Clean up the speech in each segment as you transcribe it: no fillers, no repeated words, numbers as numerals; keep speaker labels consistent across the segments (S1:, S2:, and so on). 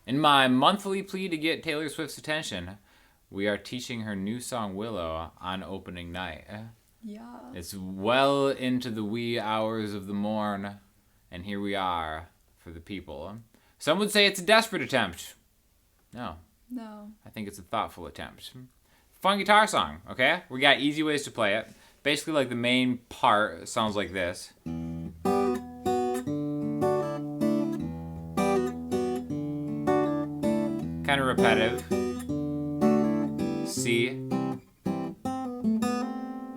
S1: In my monthly plea to get Taylor Swift's attention, we are teaching her new song Willow on opening night.
S2: Yeah.
S1: It's well into the wee hours of the morn, and here we are for the people. Some would say it's a desperate attempt. No. I think it's a thoughtful attempt. Fun guitar song, okay? We got easy ways to play it. Basically, like the main part sounds like this. Kind of repetitive. C. And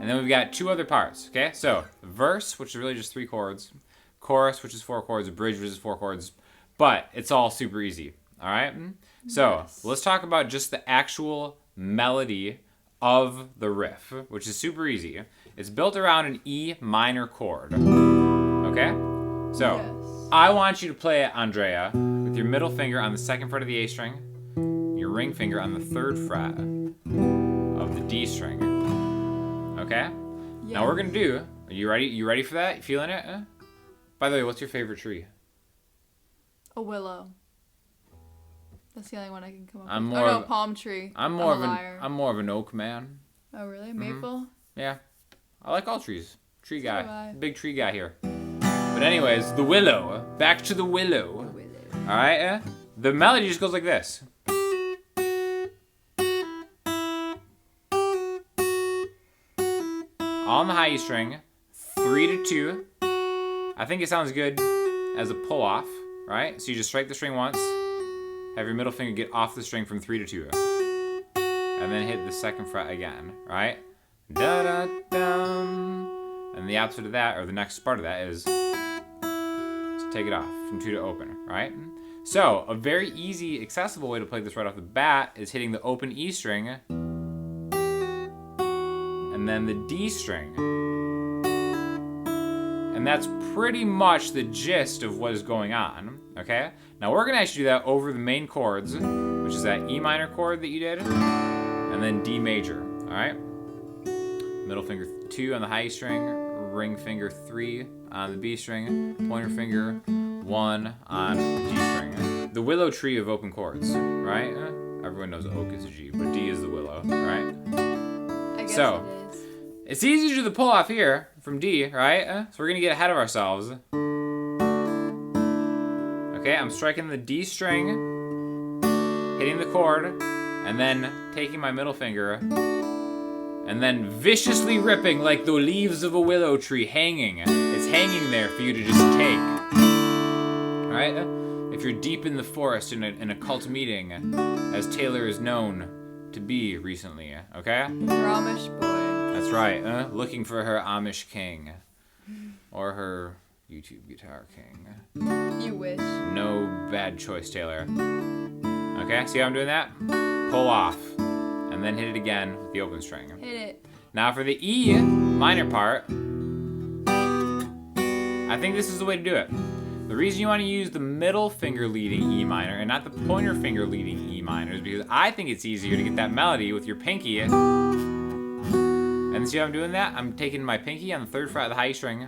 S1: then we've got two other parts, okay? So, verse, which is really just 3 chords. Chorus, which is 4 chords. Bridge, which is 4 chords. But it's all super easy, all right? So, let's talk about just the actual melody of the riff, which is super easy. It's built around an E minor chord, okay? So, I want you to play it, Andrea, with your middle finger on the 2nd fret of the A string, your ring finger on the 3rd fret of the D string. Okay? Yes. Now we're gonna do. Are you ready? You ready for that? You feeling it? By the way, what's your favorite tree?
S2: A willow. That's the only one I can come up
S1: I'm
S2: with.
S1: more
S2: no, palm tree.
S1: I'm more of an oak man.
S2: Oh really? Maple?
S1: Yeah. I like all trees. Tree
S2: So
S1: guy. Big tree guy here. But anyways, the willow. Back to the willow. All right. The melody just goes like this. On the high E string, 3 to 2. I think it sounds good as a pull off, right? So you just strike the string once, have your middle finger get off the string from 3 to 2, and then hit the 2nd fret again, right? Da da dum. And the opposite of that, or the next part of that, is to take it off from 2 to open, right? So a very easy, accessible way to play this right off the bat is hitting the open E string. And then the D string. And that's pretty much the gist of what is going on, okay? Now we're gonna actually do that over the main chords, which is that E minor chord that you did, and then D major, all right? Middle finger 2 on the high E string, ring finger 3 on the B string, pointer finger 1 on G string. The willow tree of open chords, right? Everyone knows oak is a G, but D is the willow, right?
S2: I guess
S1: So,
S2: it is.
S1: It's easy to do the pull off here from D, right? So we're gonna get ahead of ourselves. Okay, I'm striking the D string, hitting the chord, and then taking my middle finger, and then viciously ripping like the leaves of a willow tree hanging. It's hanging there for you to just take. Alright? If you're deep in the forest in a cult meeting, as Taylor is known to be recently, okay?
S2: Your Amish boy.
S1: That's right, looking for her Amish king. Or her YouTube guitar king.
S2: You wish.
S1: No bad choice, Taylor. Okay, see how I'm doing that? Pull off. And then hit it again with the open string.
S2: Hit it.
S1: Now for the E minor part, I think this is the way to do it. The reason you want to use the middle finger leading E minor and not the pointer finger leading E minor is because I think it's easier to get that melody with your pinky. And see how I'm doing that? I'm taking my pinky on the 3rd fret of the high E string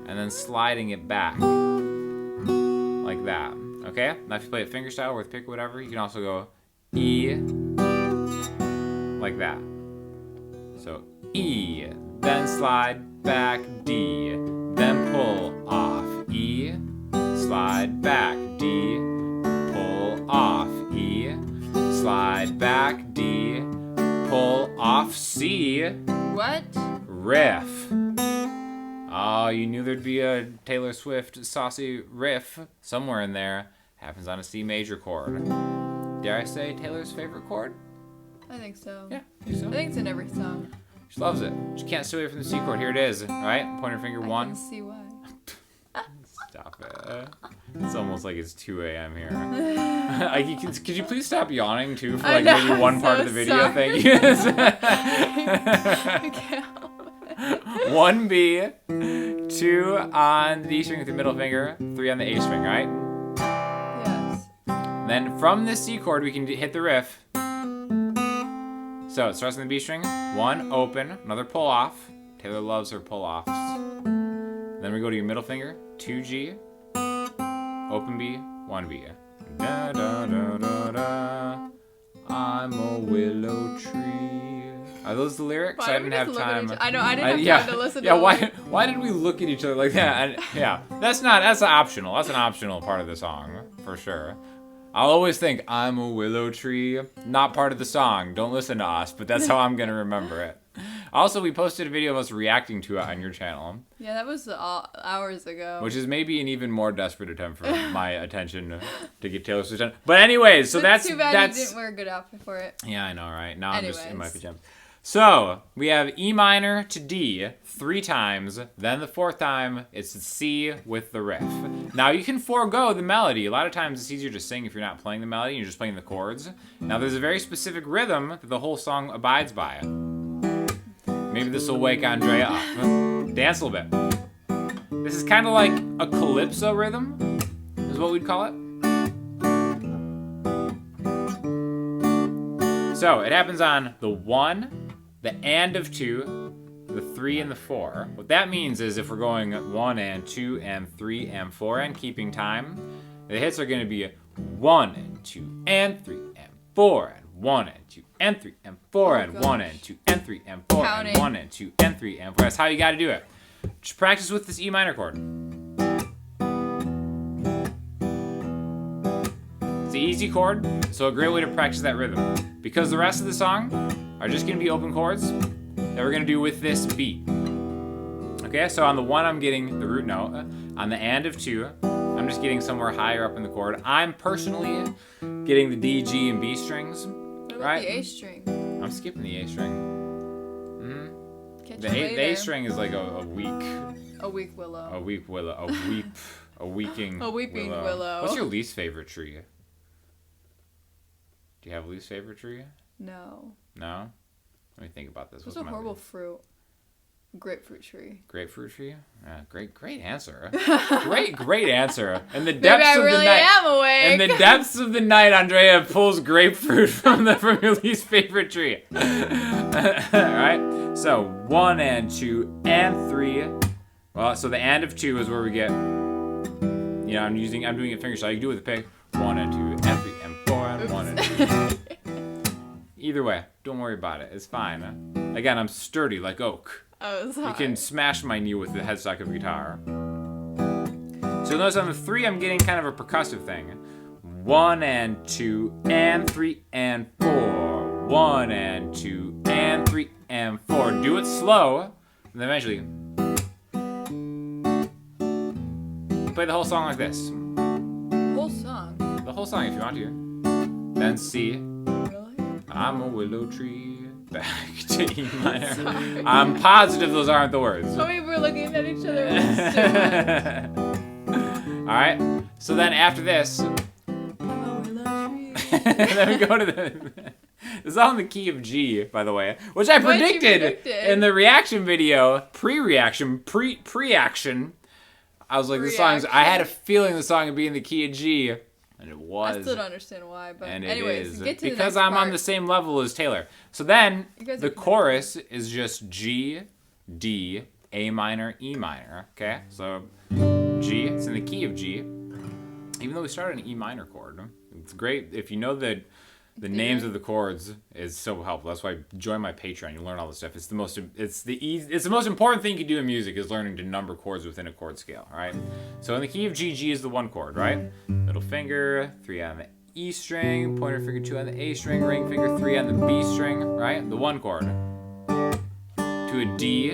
S1: and then sliding it back like that. Okay? Now if you play it finger style with pick whatever, you can also go E like that. So E, then slide back D, then pull off E, slide back D, pull off E, slide back D, pull off C.
S2: What?
S1: Riff. Oh, you knew there'd be a Taylor Swift saucy riff somewhere in there. Happens on a C major chord. Dare I say Taylor's favorite chord?
S2: I think so.
S1: Yeah, I think so.
S2: I think it's in every song.
S1: She loves it. She can't stay away from the C chord. Here it is. All right, pointer finger 1.
S2: I can see why.
S1: Stop it. It's almost like it's 2 a.m. here. Could you please stop yawning too for like maybe one part of the video?
S2: Sorry.
S1: Thank you.
S2: I can't help it.
S1: 1B, 2 on the D string with your middle finger, 3 on the A string, right?
S2: Yes.
S1: Then from this C chord, we can hit the riff. So it starts on the B string, 1, open, another pull off. Taylor loves her pull offs. Then we go to your middle finger, 2G, open B, 1B. Da, da, da, da, da. I'm a willow tree. Are those the lyrics? I didn't have time.
S2: I know, I didn't have time to listen to them.
S1: Why did we look at each other like that? That's optional. That's an optional part of the song, for sure. I'll always think, I'm a willow tree. Not part of the song. Don't listen to us, but that's how I'm going to remember it. Also, we posted a video of us reacting to it on your channel.
S2: Yeah, that was hours ago.
S1: Which is maybe an even more desperate attempt for my attention to get Taylor Swift's attention. But anyways, so that's...
S2: too bad you didn't wear a good outfit for it.
S1: Yeah, I know, right? Now I'm just in my pajamas. So, we have E minor to D 3 times, then the 4th time, it's C with the riff. Now, you can forego the melody. A lot of times, it's easier to sing if you're not playing the melody, and you're just playing the chords. Now, there's a very specific rhythm that the whole song abides by. Maybe this will wake Andrea up. Dance a little bit. This is kind of like a calypso rhythm, is what we'd call it. So, it happens on the 1, the and of 2, the 3, and the 4. What that means is if we're going 1 and 2 and 3 and 4 and keeping time, the hits are going to be 1 and 2 and 3 and 4 and 1 and 2 and 3 and 4 and 1 and 2 and 3 and 4 and 1 and 2 and 3 and 4. That's how you got to do it. Just practice with this E minor chord. It's an easy chord, so a great way to practice that rhythm. Because the rest of the song are just going to be open chords that we're going to do with this beat. Okay, so on the 1, I'm getting the root note. On the and of 2, I'm just getting somewhere higher up in the chord. I'm personally getting the D, G, and B strings.
S2: What about the A string?
S1: I'm skipping the A string.
S2: Mm-hmm.
S1: The A string is like a weak...
S2: A weak willow.
S1: A weak willow. A weeping
S2: willow.
S1: What's your least favorite tree? Do you have a least favorite tree?
S2: No.
S1: No? Let me think about this.
S2: What's a horrible fruit? Grapefruit tree.
S1: Grapefruit tree? Great answer. great answer. In the depths of the night.
S2: Am awake.
S1: In the depths of the night, Andrea pulls grapefruit from your least favorite tree. Alright? So 1 and 2 and 3. Well, so the and of 2 is where we get, I'm doing a finger shot. You can do it with a pick. 1 and 2 and 3 and 4 and 1 and 2. Either way, don't worry about it. It's fine. Again, I'm sturdy like oak.
S2: Oh, sorry.
S1: You can smash my knee with the headstock of a guitar. So notice on the 3, I'm getting kind of a percussive thing. 1 and 2 and 3 and 4. 1 and 2 and 3 and 4. Do it slow, and then eventually play the whole song like this.
S2: Whole song?
S1: The whole song if you want to. Then C.
S2: Really?
S1: I'm a willow tree. Back to E minor. Sorry. I'm positive those aren't the words.
S2: So we were looking at each other.
S1: Alright. So then after this.
S2: I'm a willow tree.
S1: Then we go to the. It's all in the key of G, by the way, which I predicted in the reaction video. Pre-action. I was like, the song's. I had a feeling the song would be in the key of G, and it was.
S2: I still don't understand why, but
S1: and
S2: anyways, get to
S1: because
S2: the next
S1: I'm
S2: part.
S1: on the same level as Taylor. So then the chorus is just G, D, A minor, E minor. Okay, so G. It's in the key of G. Even though we started an E minor chord, it's great if you know the names of the chords is so helpful. That's why join my Patreon. You learn all this stuff. It's the most important thing you can do in music is learning to number chords within a chord scale. All right. So in the key of G, G is the 1 chord, right? Middle finger, 3 on the E string, pointer finger 2 on the A string, ring finger 3 on the B string, right? The 1 chord. To a D.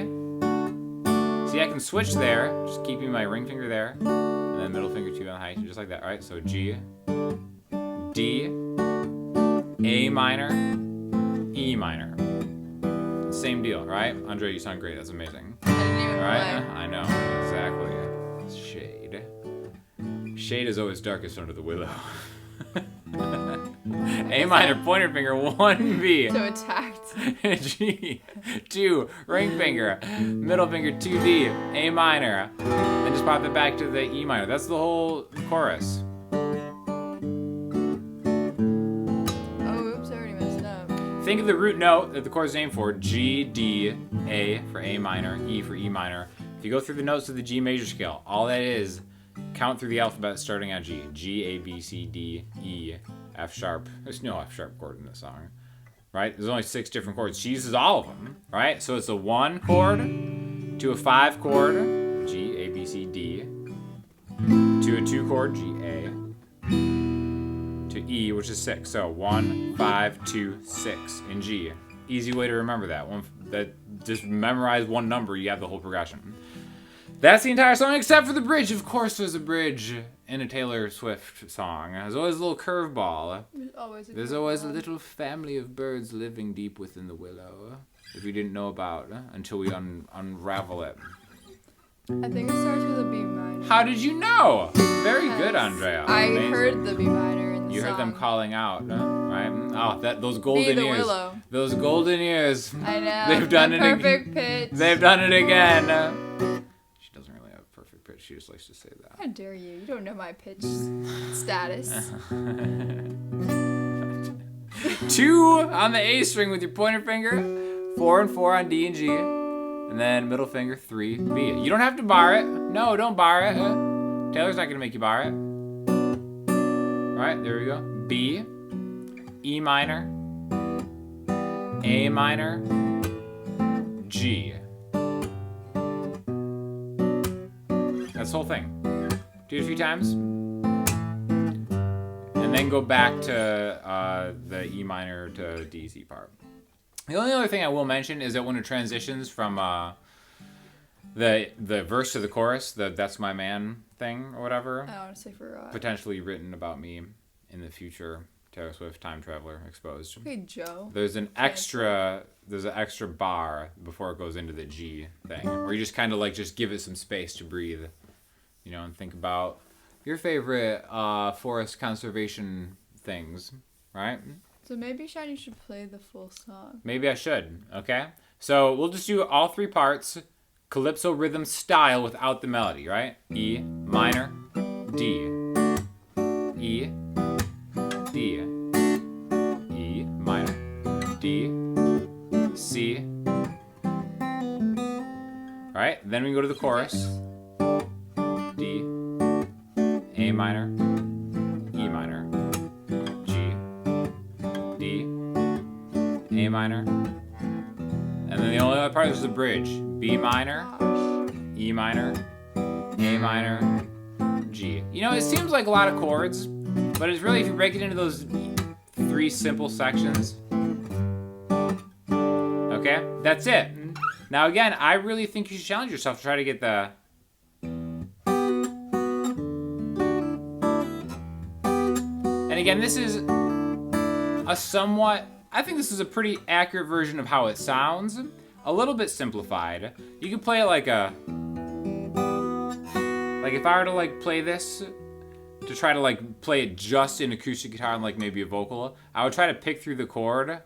S1: See, I can switch there, just keeping my ring finger there, and then middle finger 2 on the high, just like that. All right. So G, D. A minor, E minor. Same deal, right? Andre, you sound great. That's amazing.
S2: I didn't even
S1: Right? I know, exactly. It's shade. Shade is always darkest under the willow. A minor, pointer finger, 1B.
S2: So attacked.
S1: G, 2, ring finger, middle finger, 2D, A minor. Then just pop it back to the E minor. That's the whole chorus. Think of the root note that the chord is named for, G, D, A for A minor, E for E minor. If you go through the notes of the G major scale, all that is count through the alphabet starting at G. G, A, B, C, D, E, F sharp. There's no F sharp chord in this song, right? There's only 6 different chords. She uses all of them, right? So it's a 1 chord to a 5 chord, G, A, B, C, D, to a 2 chord, G, A, to E, which is 6. So 1, 5, 2, 6 in G. Easy way to remember that. Just memorize one number, you have the whole progression. That's the entire song except for the bridge. Of course there's a bridge in a Taylor Swift song. There's always a little curveball. There's always a little family of birds living deep within the willow. If you didn't know about, until we unravel it.
S2: I think it starts with a B minor.
S1: How did you know? Very good, Andrea.
S2: I
S1: Amazing.
S2: heard the B minor in the
S1: You
S2: song.
S1: heard them calling out, right? Oh, those golden
S2: the
S1: ears.
S2: Willow.
S1: Those golden ears.
S2: I know.
S1: They've done
S2: the
S1: it
S2: perfect pitch.
S1: They've done it again. She doesn't really have a perfect pitch. She just likes to say that.
S2: How dare you? You don't know my pitch status.
S1: 2 on the A string with your pointer finger. 4 and 4 on D and G. And then middle finger, 3, B. You don't have to bar it. No, don't bar it. Taylor's not going to make you bar it. Alright, there we go. B, E minor, A minor, G. That's the whole thing. Do it a few times. And then go back to the E minor to D, C part. The only other thing I will mention is that when it transitions from the verse to the chorus, the "That's My Man" thing or whatever,
S2: I honestly forgot.
S1: potentially written about me in the future, Taylor Swift, Time Traveler, exposed.
S2: Okay, Joe.
S1: There's an extra bar before it goes into the G thing, where you just kind of like just give it some space to breathe, you know, and think about your favorite forest conservation things, right?
S2: So maybe, Sean, you should play the full song.
S1: Maybe I should, okay? So we'll just do all 3 parts, calypso rhythm style without the melody, right? E minor, D, E, D, E minor, D, C. Right? Then we go to the chorus. D, A minor, E minor, G, D, A minor. And then the only other part is the bridge. B minor, E minor, A minor, G. You know, it seems like a lot of chords, but it's really, if you break it into those 3 simple sections. Okay? That's it. Now again, I really think you should challenge yourself to try to get the... And again, this is a somewhat... I think this is a pretty accurate version of how it sounds. A little bit simplified. You could play it like a... Like if I were to like play this, to try to like play it just in acoustic guitar and like maybe a vocal, I would try to pick through the chord.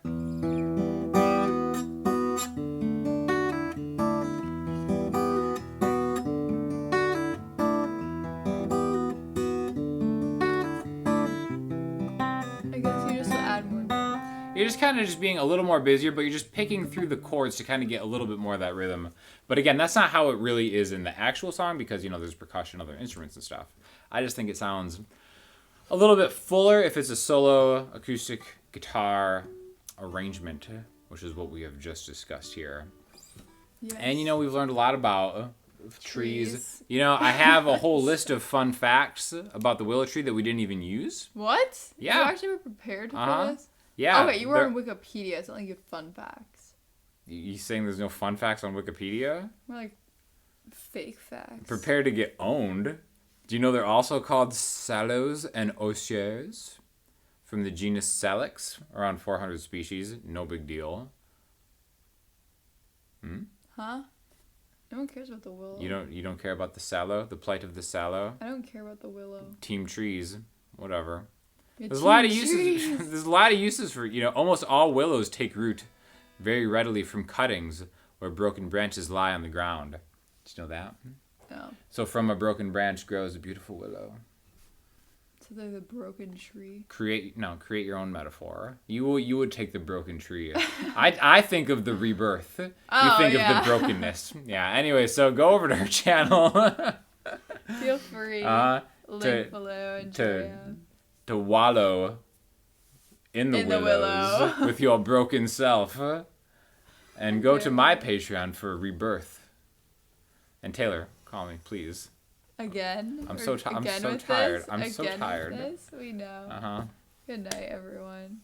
S1: You're just kind of just being a little more busier, but you're just picking through the chords to kind of get a little bit more of that rhythm. But again, that's not how it really is in the actual song because, you know, there's percussion, other instruments and stuff. I just think it sounds a little bit fuller if it's a solo acoustic guitar arrangement, which is what we have just discussed here. Yes. And, you know, we've learned a lot about trees. You know, I have a whole list of fun facts about the willow tree that we didn't even use.
S2: What?
S1: Yeah.
S2: You actually were prepared for this?
S1: Yeah.
S2: Oh, wait, you were on Wikipedia. It's not like you have fun facts.
S1: You saying there's no fun facts on Wikipedia?
S2: More like fake facts.
S1: Prepare to get owned. Do you know they're also called sallows and osiers? From the genus Salix, around 400 species. No big deal.
S2: Huh? No one cares about the willow.
S1: You don't care about the sallow? The plight of the sallow?
S2: I don't care about the willow.
S1: Team trees. Whatever.
S2: There's
S1: a lot of uses. There's a lot of uses for, you know, almost all willows take root very readily from cuttings where broken branches lie on the ground. Did you know that?
S2: No.
S1: So from a broken branch grows a beautiful willow.
S2: So they're the broken tree.
S1: Create your own metaphor. You would take the broken tree. I think of the rebirth. You think of the brokenness. Yeah. Anyway, so go over to her channel.
S2: Feel free. Link below, Andrea.
S1: To wallow in the willows
S2: willow.
S1: with your broken self. And go to my Patreon for rebirth. And Taylor, call me, please.
S2: Again?
S1: I'm so tired. I'm so tired.
S2: We know.
S1: Uh-huh.
S2: Good night, everyone.